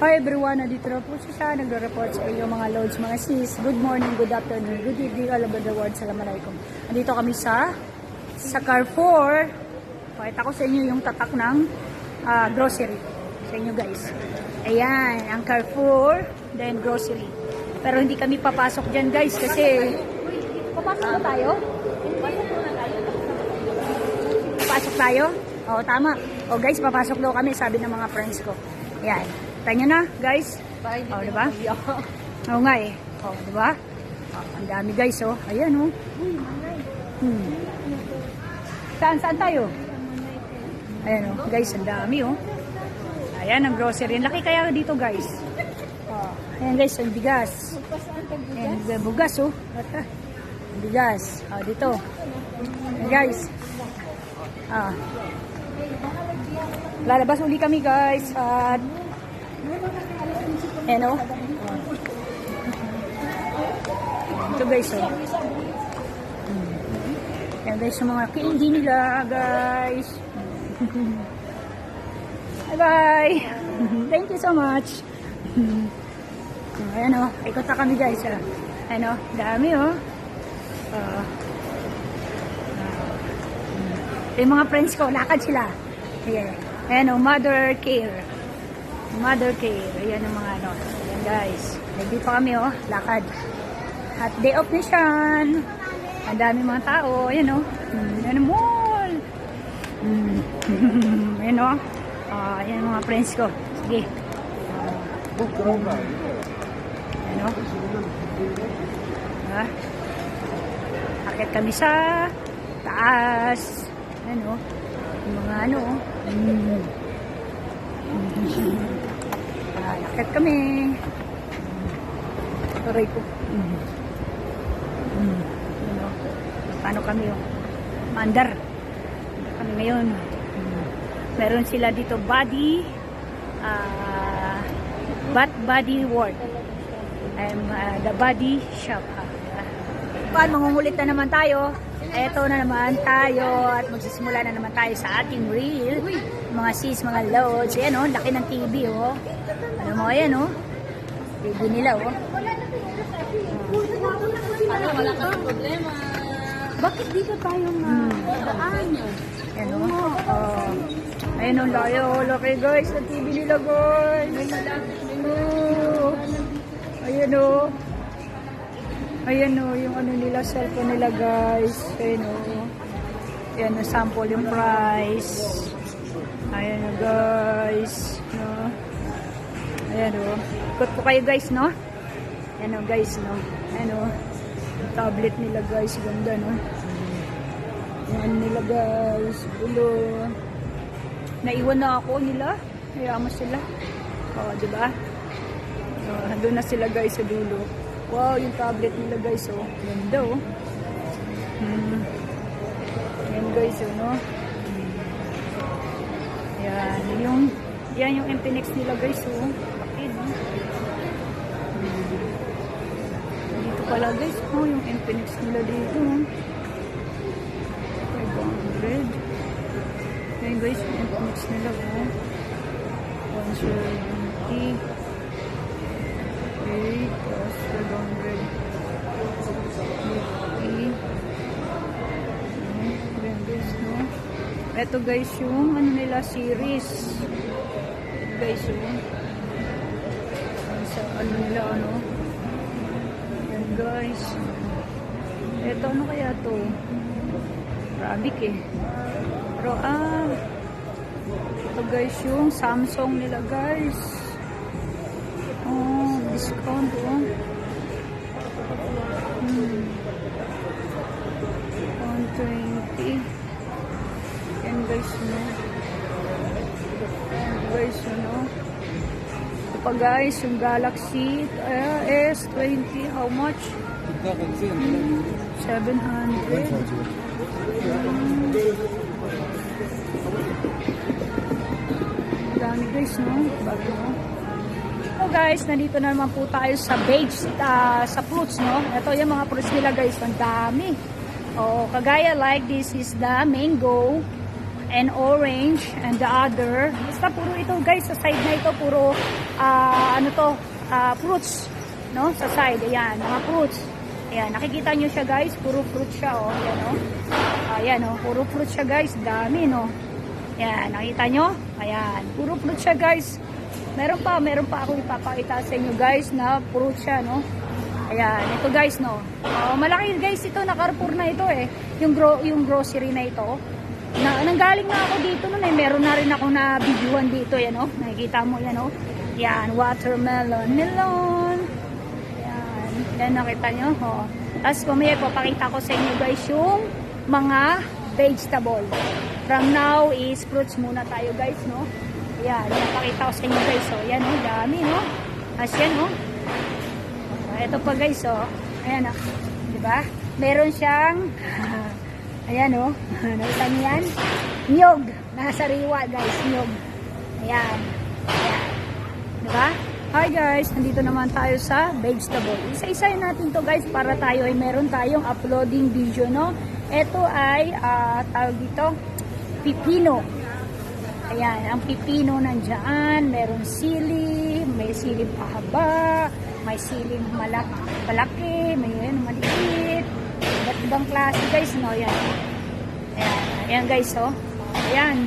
Hi everyone, nandito na po siya nagre-report sa inyo mga loads, mga sis. Good morning, good afternoon, good evening all over the world. Assalamualaikum. Nandito kami sa Carrefour. Pakita ko sa inyo yung tatak ng grocery sa inyo guys. Ayan, ang Carrefour, then grocery. Pero hindi kami papasok dyan guys kasi papasok na tayo? Papasok tayo? Oo, tama. O guys, papasok daw kami, sabi ng mga friends ko. Ayan. Tanya na, guys. Oh, diba? Oo nga eh. Oh, diba? Oh, ang dami guys, oh. Ayan, oh. Saan tayo? Ayan, oh. Guys, ang dami, oh. Ayan, ang grocery. Ang laki kaya dito, guys. Oh, ayan, guys, ang bigas. Ayan, bugas, oh. Ang bigas. Oh, dito. Ayan, guys. Ah. Lalabas uli kami, guys. At ano? Ito guys, oh. Yan guys, yung mga candy nila, guys. Bye-bye. Thank you so much. Ayan, oh. Ikot na kami, guys. Ano? Dami, oh. Yung mga friends ko, lakad sila. Ayan. Ayan, oh. Mother care. Mother care. Ayan ang mga ano. Ayan guys. Ready pa kami oh. Lakad. At day off na siya. Ang dami mga tao. Ayan oh. Ayan ang mall. Ayan oh. Ayan ang mga friends ko. Sige. Ayan oh. Akit kami sa taas. Ayan oh. Yung mga ano oh. Lakad kami. Tuloy ko. Paano kami yung mandar? Kami ngayon. Meron sila dito body body world. The body shop. Mangungulit na naman tayo. Eto na naman tayo at magsisimula na naman tayo sa ating reel. Mga sis, mga loads. Ayan o, laki ng TV o. Ano mo, ayan o. TV nila o. Wala kang problema. Bakit dito tayo daan? Ayan o. Ayan o, layo. Laki guys, ang TV nila guys. Ayan o. Ayan o, yung ano nila, cellphone nila guys. Ayan o. Ayan o, sample yung price. Ayan o guys. No? Ayan o. Ikot po kayo guys, no? Ayan o guys, no? Ayan o. Yung tablet nila guys. Ganda, no? Ayan nila guys. Ulo. Naiwan na ako nila. Hayama sila. O, diba? Doon na sila guys sa dulo. Wow, yung tablet nila guys, oh. Ganda, oh. Yan guys, oh, no? Yan yung Infinix nila guys, oh. Bakit, no? Dito pala guys, oh, yung Infinix nila dito, oh. 500. Yan guys, yung Infinix nila, oh. 170. 8 plus 700. Ito guys yung ano nila series. Guys yung sa ano nila ano. Yan guys. Ito ano kaya to? Arabic eh. Pero ito guys yung Samsung nila guys. Oh, discount oh. 120. Yan guys, no? Yan guys, no? Ito pa guys, yung Galaxy S20, how much? 700. Dami guys, no? Bago, no? So guys, nandito na naman po tayo sa beige, sa fruits, no? Ito yung mga fruits nila guys, ang dami. Oh, kagaya like this is the mango and orange and the other. Basta puro ito guys, sa side na ito puro ano to, fruits, no? Sa side, ayan, mga fruits. Ayan, nakikita nyo siya guys, puro fruits siya, oh. Ayan, oh. Ayan, oh, puro fruits siya guys, dami, no? Ayan, nakita nyo? Ayan, puro fruits siya guys. Meron pa ako ipapakita sa inyo guys na fruits siya, no? Ayan, ito guys, no? Malaki guys ito, na Carrefour na ito eh. Yung grocery na ito. Nanggaling na ako dito nun eh. Meron na rin ako na videoan dito, yan o. Nakikita mo yan o. Yan, watermelon, melon. Yan, yan nakita nyo. O. Tapos kumaya papakita ko sa inyo guys yung mga vegetable. From now is fruits muna tayo guys, no. Yan, papakita ko sa inyo guys. O, yan o, dami no. Tapos yan o. Ito pa guys, oh. Ayan, oh. Diba? Meron siyang, ayan, oh. Nakita niyo yan? Niyog. Nasa riwa, guys. Niyog. Ayan. Ayan. Diba? Hi guys, nandito naman tayo sa vegetable. Isa-isayin natin to guys para tayo ay meron tayong uploading video, no? Ito ay, tawag dito, pipino. Ayan, ang pipino nandyan. Meron sili, may sili pahaba, may siling malaki, may yun, maliit. Iba't ibang klase guys, no? Yan. Ayan, ayan guys, oh. Ayan.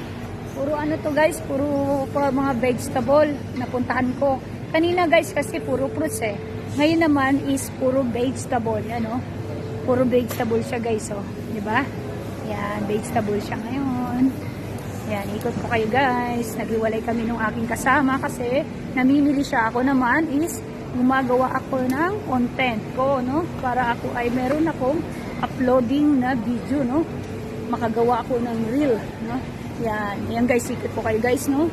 Puro ano to guys, puro mga vegetable na puntahan ko. Kanina guys kasi puro fruits eh. Ngayon naman is puro vegetable, yan oh. Puro vegetable siya guys, oh. Diba? Yan, vegetable siya ngayon. Yan, ikot ko kayo guys. Naghiwalay kami nung aking kasama kasi namimili siya. Ako naman is gumagawa ako ng content ko, no? Para ako ay meron akong uploading na video, no? Makagawa ako ng reel, no? Yan, yan guys, ikot ko kayo guys, no?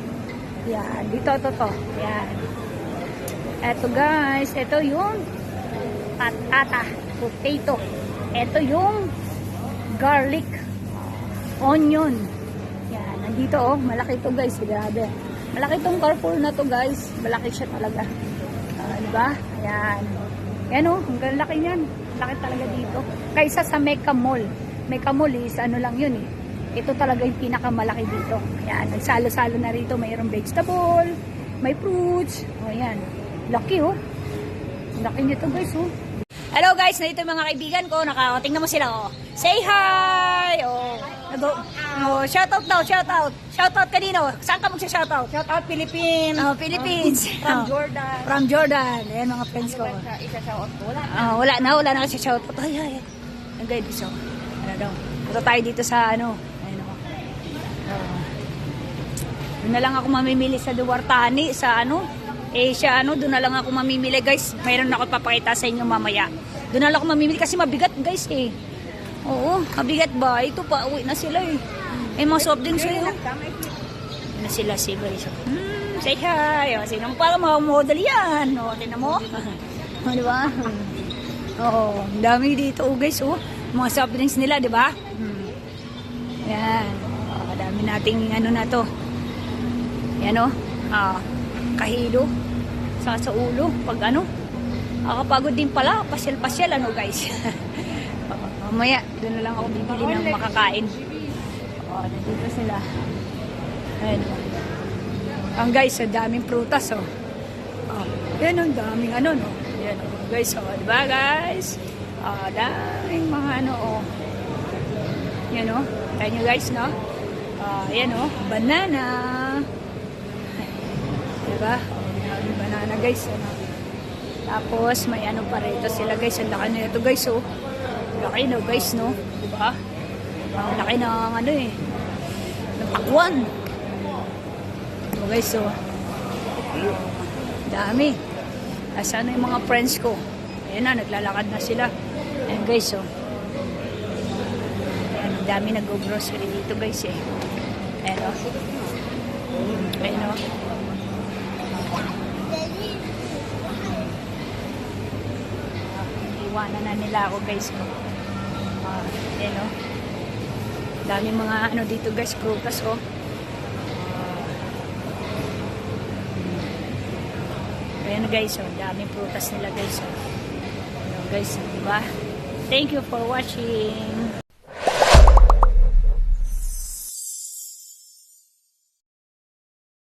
Yan, dito, to. Yan. Eto guys, eto yung patata, potato. Eto yung garlic, onion. Yan, nandito oh, malaki to guys, grabe. Malaki tong Carrefour na to guys, malaki siya talaga. Diba? Ayan. Yan o, hanggang laki niyan. Laki talaga dito. Kaysa sa Mecca Mall. Mecca Mall is ano lang yun eh. Ito talaga yung pinakamalaki dito. Ayan, nagsalo-salo na rito. Mayroong vegetable, may fruits. O ayan. Laki oh. Laki nito guys oh. Hello guys, nandito yung mga kaibigan ko. Tingnan mo sila oh. Say hi! Oh. Oh, shoutout daw, shoutout. Shoutout kanino? Saan ka magsha-shoutout? Shoutout Philippines. Oh, Philippines. From Oh. Jordan. From Jordan. Ayan mga friends ko. Isa-shoutout ko. Wala. Wala na kasi shoutout. Ay. Ang guys, so. Ano daw? Punta tayo dito sa ano. Ayun ako. Doon na lang ako mamimili sa Duartani, sa ano. Siya ano, doon na lang ako mamimili guys. Mayroon ako papakita sa inyo mamaya. Doon na lang ako mamimili kasi mabigat guys eh. Oo, mabigat ba? Ito pa, uwi na sila eh. Mga soft drinks sa'yo. Na sila si guys. Say hi. O, sino pa mga model yan? O, tinan mo. O, diba? Oo, dami dito guys. O, mga soft drinks nila, diba? Yan. O, dami nating ano na to. Yan o. Kahilo. Sa ulo. Pag ano. Kapagod din pala. Pasyal-pasyal ano guys. Mamaya, doon na lang ako bibili ng makakain. O, nandito sila. Ayan. Ang guys, ang daming prutas, oh. Yan, ang daming ano, no. Yan, guys, oh. Diba, guys? Daming mga ano, oh. Yan, oh. Kaya nyo, guys, no? Yan, oh. Banana. Diba? Daming banana, guys, ano. Tapos, may ano pa rito sila, guys. Ang laki na ito, guys, oh. Laki no guys no, diba? Laki ng ano eh, ng pakwan. So guys so, dami. Asan na yung mga friends ko? Ayan na, naglalakad na sila. Ayan guys so, ayan, dami nag-grocery dito guys eh. Ayan o. Ayan o. Iwanan na nila ako guys ko. Ayan o. Dami mga ano dito guys, prutas o. Ayan guys o. Dami prutas nila guys o. Ayan guys, diba? Thank you for watching.